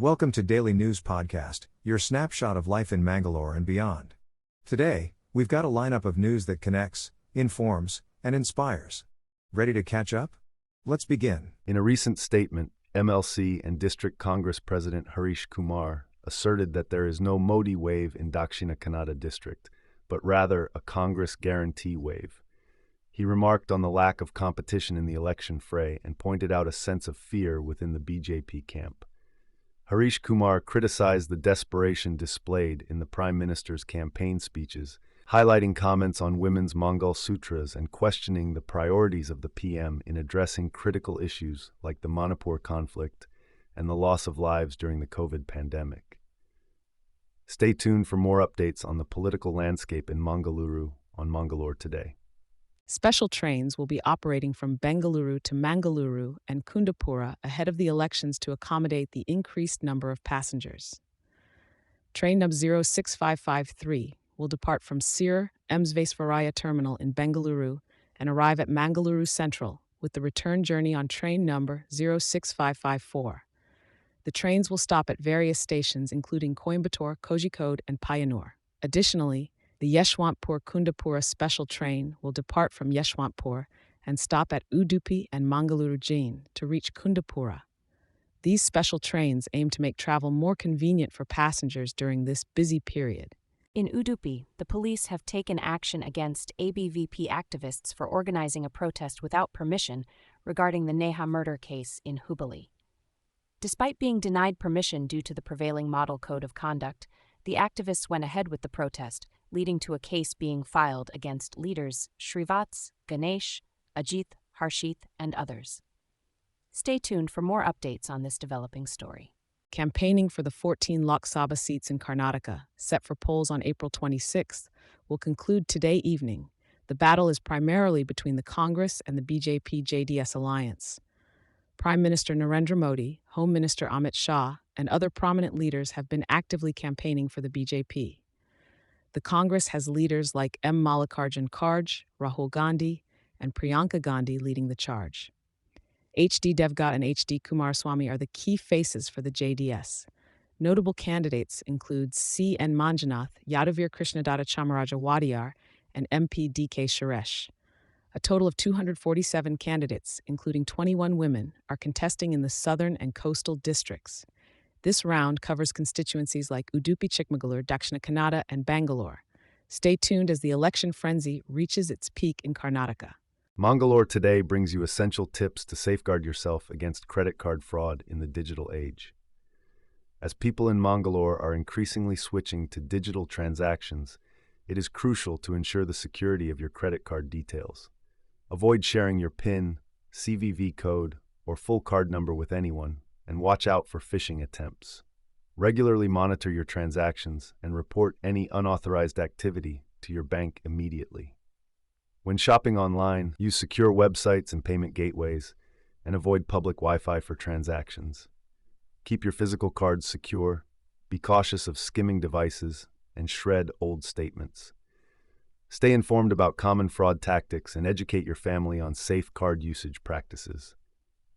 Welcome to Daily News Podcast, your snapshot of life in Mangalore and beyond. Today, we've got a lineup of news that connects, informs, and inspires. Ready to catch up? Let's begin. In a recent statement, MLC and District Congress President Harish Kumar asserted that there is no Modi wave in Dakshina Kannada district, but rather a Congress guarantee wave. He remarked on the lack of competition in the election fray and pointed out a sense of fear within the BJP camp. Harish Kumar criticized the desperation displayed in the Prime Minister's campaign speeches, highlighting comments on women's Mangal Sutras and questioning the priorities of the PM in addressing critical issues like the Manipur conflict and the loss of lives during the COVID pandemic. Stay tuned for more updates on the political landscape in Mangalore on Mangalore Today. Special trains will be operating from Bengaluru to Mangalore and Kundapura ahead of the elections to accommodate the increased number of passengers. Train number 06553 will depart from Sir Emsvesvaraya Terminal in Bengaluru and arrive at Mangaluru Central, with the return journey on train number 06554. The trains will stop at various stations including Coimbatore, Kozhikode, and Payanur. Additionally, the Yeshwantpur-Kundapura special train will depart from Yeshwantpur and stop at Udupi and Mangaluru Jain to reach Kundapura. These special trains aim to make travel more convenient for passengers during this busy period. In Udupi, the police have taken action against ABVP activists for organizing a protest without permission regarding the Neha murder case in Hubballi. Despite being denied permission due to the prevailing model code of conduct, the activists went ahead with the protest, leading to a case being filed against leaders Shrivats, Ganesh, Ajit, Harshit, and others. Stay tuned for more updates on this developing story. Campaigning for the 14 Lok Sabha seats in Karnataka, set for polls on April 26th, will conclude today evening. The battle is primarily between the Congress and the BJP-JDS alliance. Prime Minister Narendra Modi, Home Minister Amit Shah, and other prominent leaders have been actively campaigning for the BJP. The Congress has leaders like M. Mallikarjun Kharge, Rahul Gandhi, and Priyanka Gandhi leading the charge. H.D. Devgat and H.D. Kumaraswamy are the key faces for the JDS. Notable candidates include C. N. Manjunath, Yadavir Krishnadatta Chamaraja Wadiyar, and MP D.K. Suresh. A total of 247 candidates, including 21 women, are contesting in the southern and coastal districts. This round covers constituencies like Udupi Chikmagalur, Dakshina Kannada, and Bangalore. Stay tuned as the election frenzy reaches its peak in Karnataka. Mangalore Today brings you essential tips to safeguard yourself against credit card fraud in the digital age. As people in Mangalore are increasingly switching to digital transactions, it is crucial to ensure the security of your credit card details. Avoid sharing your PIN, CVV code, or full card number with anyone, and watch out for phishing attempts. Regularly monitor your transactions and report any unauthorized activity to your bank immediately. When shopping online, use secure websites and payment gateways, and avoid public Wi-Fi for transactions. Keep your physical cards secure, be cautious of skimming devices, and shred old statements. Stay informed about common fraud tactics and educate your family on safe card usage practices.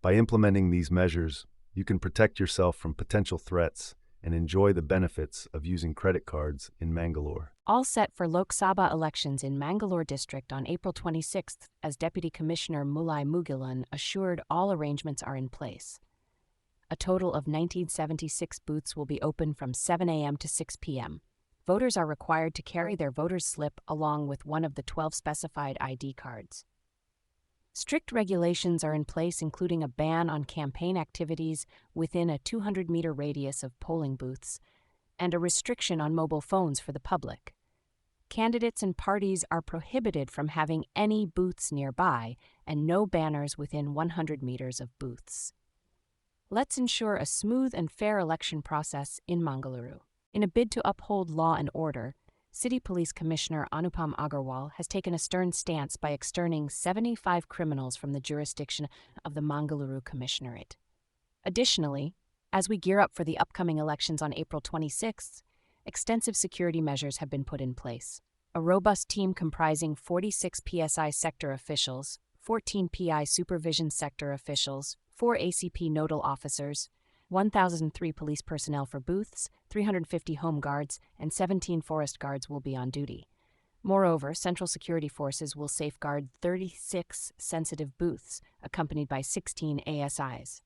By implementing these measures, you can protect yourself from potential threats and enjoy the benefits of using credit cards in Mangalore. All set for Lok Sabha elections in Mangalore district on April 26th, as Deputy Commissioner Mulai Mugilan assured all arrangements are in place. A total of 1976 booths will be open from 7 a.m. to 6 p.m. Voters are required to carry their voter's slip along with one of the 12 specified ID cards. Strict regulations are in place, including a ban on campaign activities within a 200-meter radius of polling booths and a restriction on mobile phones for the public. Candidates and parties are prohibited from having any booths nearby and no banners within 100 meters of booths. Let's ensure a smooth and fair election process in Mangalore. In a bid to uphold law and order, City Police Commissioner Anupam Agarwal has taken a stern stance by externing 75 criminals from the jurisdiction of the Mangalore Commissionerate. Additionally, as we gear up for the upcoming elections on April 26th, extensive security measures have been put in place. A robust team comprising 46 PSI sector officials, 14 PI supervision sector officials, 4 ACP nodal officers, 1,003 police personnel for booths, 350 home guards, and 17 forest guards will be on duty. Moreover, Central Security Forces will safeguard 36 sensitive booths, accompanied by 16 ASIs.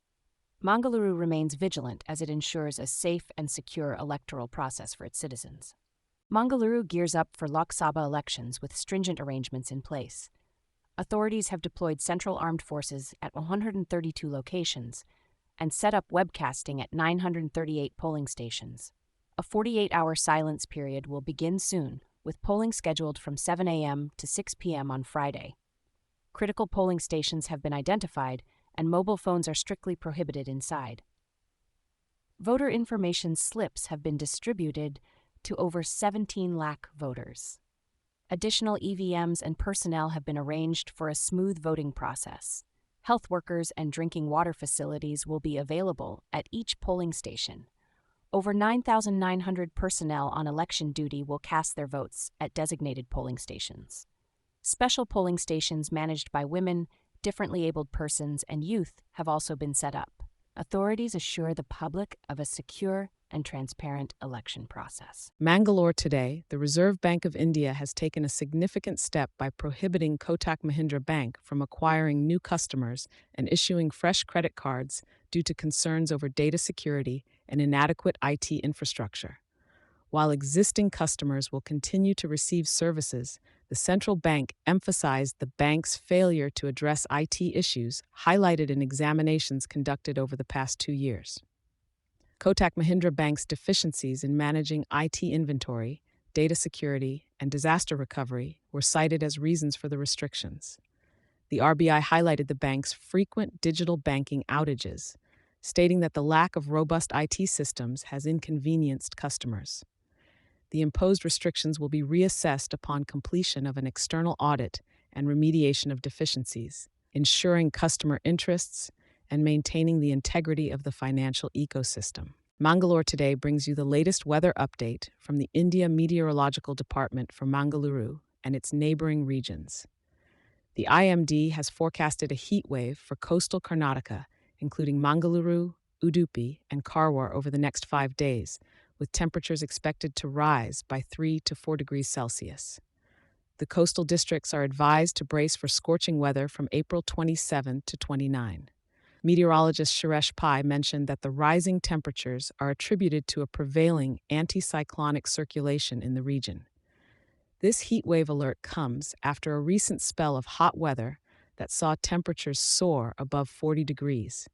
Mangalore remains vigilant as it ensures a safe and secure electoral process for its citizens. Mangalore gears up for Lok Sabha elections with stringent arrangements in place. Authorities have deployed Central Armed Forces at 132 locations and set up webcasting at 938 polling stations. A 48-hour silence period will begin soon, with polling scheduled from 7 a.m. to 6 p.m. on Friday. Critical polling stations have been identified, and mobile phones are strictly prohibited inside. Voter information slips have been distributed to over 17 lakh voters. Additional EVMs and personnel have been arranged for a smooth voting process. Health workers and drinking water facilities will be available at each polling station. Over 9,900 personnel on election duty will cast their votes at designated polling stations. Special polling stations managed by women, differently abled persons, and youth have also been set up. Authorities assure the public of a secure and transparent election process. Mangalore today, the Reserve Bank of India has taken a significant step by prohibiting Kotak Mahindra Bank from acquiring new customers and issuing fresh credit cards due to concerns over data security and inadequate IT infrastructure. While existing customers will continue to receive services, the central bank emphasized the bank's failure to address IT issues highlighted in examinations conducted over the past 2 years. Kotak Mahindra Bank's deficiencies in managing IT inventory, data security, and disaster recovery were cited as reasons for the restrictions. The RBI highlighted the bank's frequent digital banking outages, stating that the lack of robust IT systems has inconvenienced customers. The imposed restrictions will be reassessed upon completion of an external audit and remediation of deficiencies, ensuring customer interests and maintaining the integrity of the financial ecosystem. Mangalore today brings you the latest weather update from the India Meteorological Department for Mangalore and its neighboring regions. The IMD has forecasted a heat wave for coastal Karnataka, including Mangalore, Udupi, and Karwar over the next 5 days, with temperatures expected to rise by 3 to 4 degrees Celsius. The coastal districts are advised to brace for scorching weather from April 27 to 29. Meteorologist Suresh Pai mentioned that the rising temperatures are attributed to a prevailing anticyclonic circulation in the region. This heat wave alert comes after a recent spell of hot weather that saw temperatures soar above 40 degrees.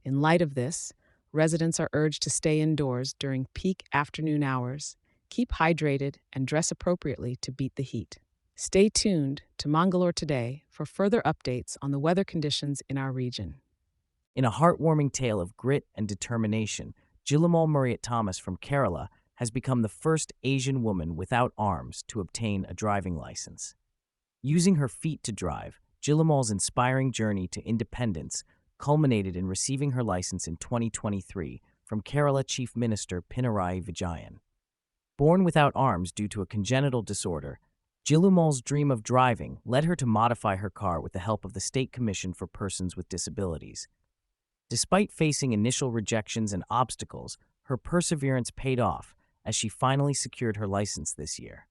In light of this, residents are urged to stay indoors during peak afternoon hours, keep hydrated, and dress appropriately to beat the heat. Stay tuned to Mangalore Today for further updates on the weather conditions in our region. In a heartwarming tale of grit and determination, Jillamal Murriat Thomas from Kerala has become the first Asian woman without arms to obtain a driving license. Using her feet to drive, Jillamal's inspiring journey to independence culminated in receiving her license in 2023 from Kerala Chief Minister Pinarayi Vijayan. Born without arms due to a congenital disorder, Jillamal's dream of driving led her to modify her car with the help of the State Commission for Persons with Disabilities. Despite facing initial rejections and obstacles, her perseverance paid off as she finally secured her license this year.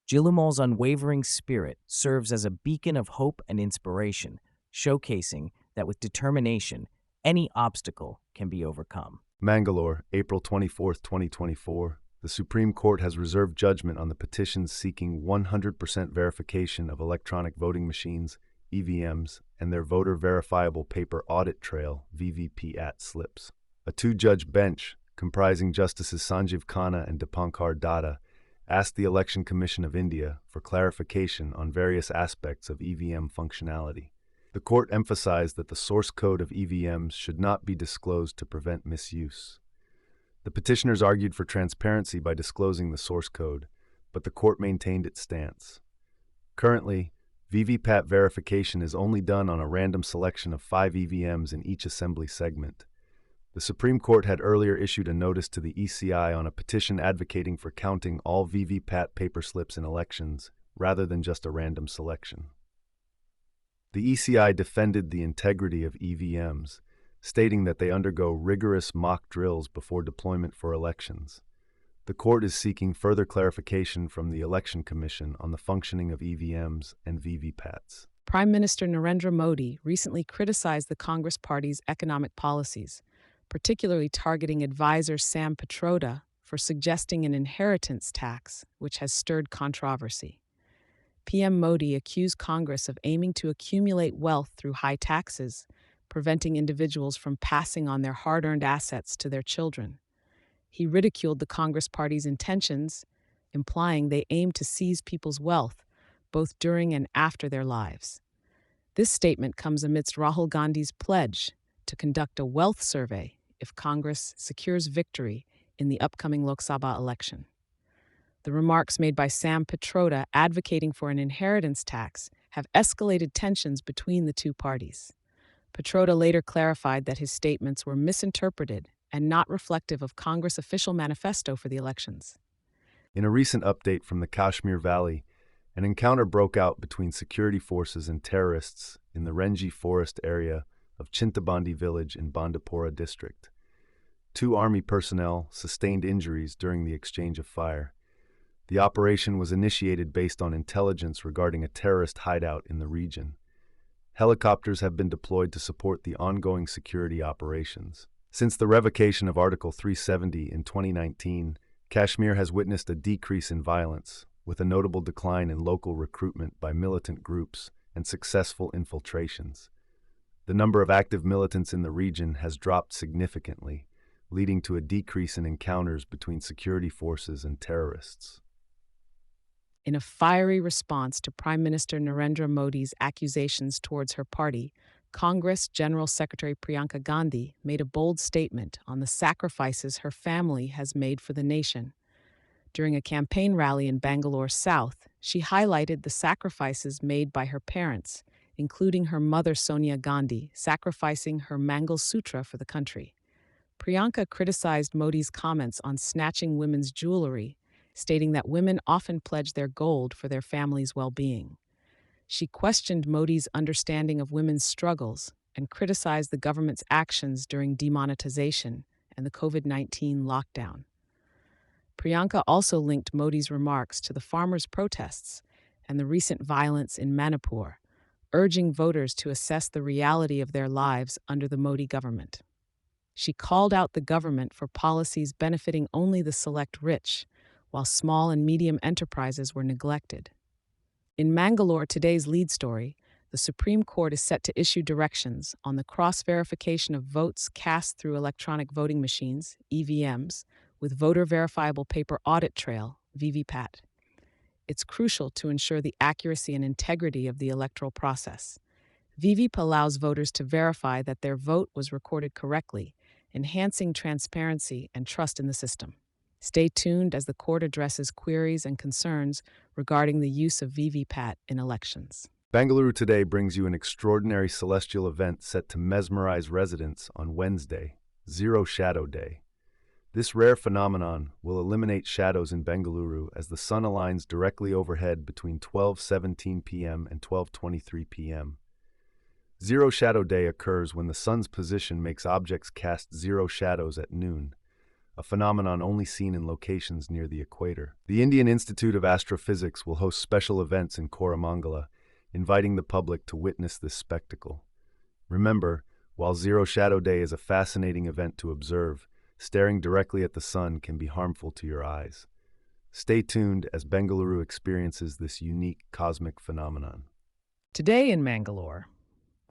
Jillamal's unwavering spirit serves as a beacon of hope and inspiration, showcasing that with determination, any obstacle can be overcome. Mangalore, April 24, 2024. The Supreme Court has reserved judgment on the petitions seeking 100% verification of electronic voting machines, EVMs, and their voter verifiable paper audit trail, VVPAT slips. A 2-judge bench, comprising Justices Sanjeev Khanna and Dipankar Datta, asked the Election Commission of India for clarification on various aspects of EVM functionality. The court emphasized that the source code of EVMs should not be disclosed to prevent misuse. The petitioners argued for transparency by disclosing the source code, but the court maintained its stance. Currently, VVPAT verification is only done on a random selection of 5 EVMs in each assembly segment. The Supreme Court had earlier issued a notice to the ECI on a petition advocating for counting all VVPAT paper slips in elections, rather than just a random selection. The ECI defended the integrity of EVMs, stating that they undergo rigorous mock drills before deployment for elections. The court is seeking further clarification from the Election Commission on the functioning of EVMs and VVPATs. Prime Minister Narendra Modi recently criticized the Congress Party's economic policies, particularly targeting advisor Sam Pitroda for suggesting an inheritance tax, which has stirred controversy. PM Modi accused Congress of aiming to accumulate wealth through high taxes, preventing individuals from passing on their hard-earned assets to their children. He ridiculed the Congress Party's intentions, implying they aim to seize people's wealth, both during and after their lives. This statement comes amidst Rahul Gandhi's pledge to conduct a wealth survey if Congress secures victory in the upcoming Lok Sabha election. The remarks made by Sam Pitroda advocating for an inheritance tax have escalated tensions between the two parties. Pitroda later clarified that his statements were misinterpreted and not reflective of Congress' official manifesto for the elections. In a recent update from the Kashmir Valley, an encounter broke out between security forces and terrorists in the Renji forest area of Chintabandi village in Bandipora district. 2 army personnel sustained injuries during the exchange of fire. The operation was initiated based on intelligence regarding a terrorist hideout in the region. Helicopters have been deployed to support the ongoing security operations. Since the revocation of Article 370 in 2019, Kashmir has witnessed a decrease in violence, with a notable decline in local recruitment by militant groups and successful infiltrations. The number of active militants in the region has dropped significantly, leading to a decrease in encounters between security forces and terrorists. In a fiery response to Prime Minister Narendra Modi's accusations towards her party, Congress General Secretary Priyanka Gandhi made a bold statement on the sacrifices her family has made for the nation. During a campaign rally in Bangalore South, she highlighted the sacrifices made by her parents, including her mother Sonia Gandhi, sacrificing her Mangal Sutra for the country. Priyanka criticized Modi's comments on snatching women's jewelry, stating that women often pledge their gold for their family's well-being. She questioned Modi's understanding of women's struggles and criticized the government's actions during demonetization and the COVID-19 lockdown. Priyanka also linked Modi's remarks to the farmers' protests and the recent violence in Manipur, urging voters to assess the reality of their lives under the Modi government. She called out the government for policies benefiting only the select rich, while small and medium enterprises were neglected. In Mangalore, today's lead story, the Supreme Court is set to issue directions on the cross-verification of votes cast through electronic voting machines, EVMs, with voter-verifiable paper audit trail, VVPAT. It's crucial to ensure the accuracy and integrity of the electoral process. VVPAT allows voters to verify that their vote was recorded correctly, enhancing transparency and trust in the system. Stay tuned as the court addresses queries and concerns regarding the use of VVPAT in elections. Bangalore Today brings you an extraordinary celestial event set to mesmerize residents on Wednesday, Zero Shadow Day. This rare phenomenon will eliminate shadows in Bengaluru as the sun aligns directly overhead between 12:17 p.m. and 12:23 p.m. Zero Shadow Day occurs when the sun's position makes objects cast zero shadows at noon, a phenomenon only seen in locations near the equator. The Indian Institute of Astrophysics will host special events in Koramangala, inviting the public to witness this spectacle. Remember, while Zero Shadow Day is a fascinating event to observe, staring directly at the sun can be harmful to your eyes. Stay tuned as Bengaluru experiences this unique cosmic phenomenon. Today in Mangalore,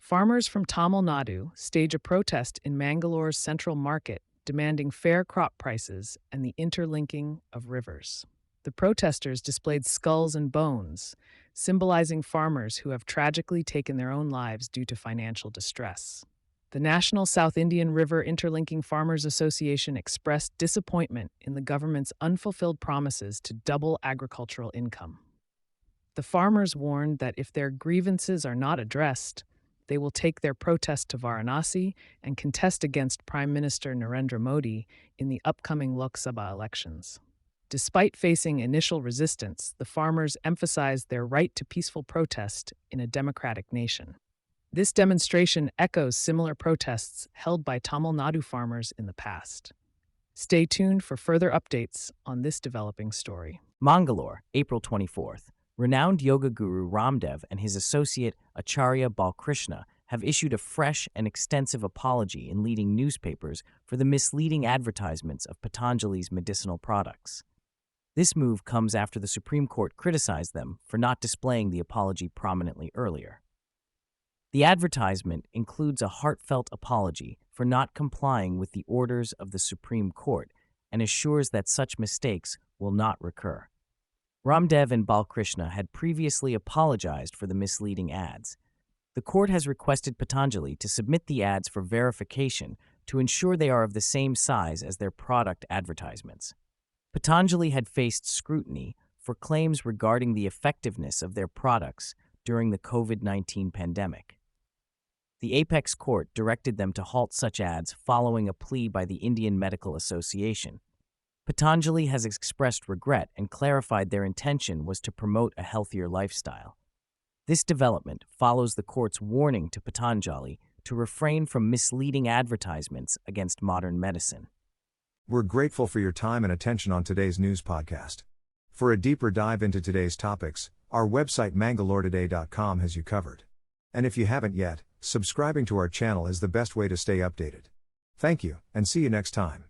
farmers from Tamil Nadu stage a protest in Mangalore's central market demanding fair crop prices and the interlinking of rivers. The protesters displayed skulls and bones, symbolizing farmers who have tragically taken their own lives due to financial distress. The National South Indian River Interlinking Farmers Association expressed disappointment in the government's unfulfilled promises to double agricultural income. The farmers warned that if their grievances are not addressed, they will take their protest to Varanasi and contest against Prime Minister Narendra Modi in the upcoming Lok Sabha elections. Despite facing initial resistance, the farmers emphasized their right to peaceful protest in a democratic nation. This demonstration echoes similar protests held by Tamil Nadu farmers in the past. Stay tuned for further updates on this developing story. Mangalore, April 24th. Renowned yoga guru Ramdev and his associate Acharya Balkrishna have issued a fresh and extensive apology in leading newspapers for the misleading advertisements of Patanjali's medicinal products. This move comes after the Supreme Court criticized them for not displaying the apology prominently earlier. The advertisement includes a heartfelt apology for not complying with the orders of the Supreme Court and assures that such mistakes will not recur. Ramdev and Balkrishna had previously apologized for the misleading ads. The court has requested Patanjali to submit the ads for verification to ensure they are of the same size as their product advertisements. Patanjali had faced scrutiny for claims regarding the effectiveness of their products during the COVID-19 pandemic. The Apex Court directed them to halt such ads following a plea by the Indian Medical Association. Patanjali has expressed regret and clarified their intention was to promote a healthier lifestyle. This development follows the court's warning to Patanjali to refrain from misleading advertisements against modern medicine. We're grateful for your time and attention on today's news podcast. For a deeper dive into today's topics, our website mangaloretoday.com has you covered. And if you haven't yet, subscribing to our channel is the best way to stay updated. Thank you, and see you next time.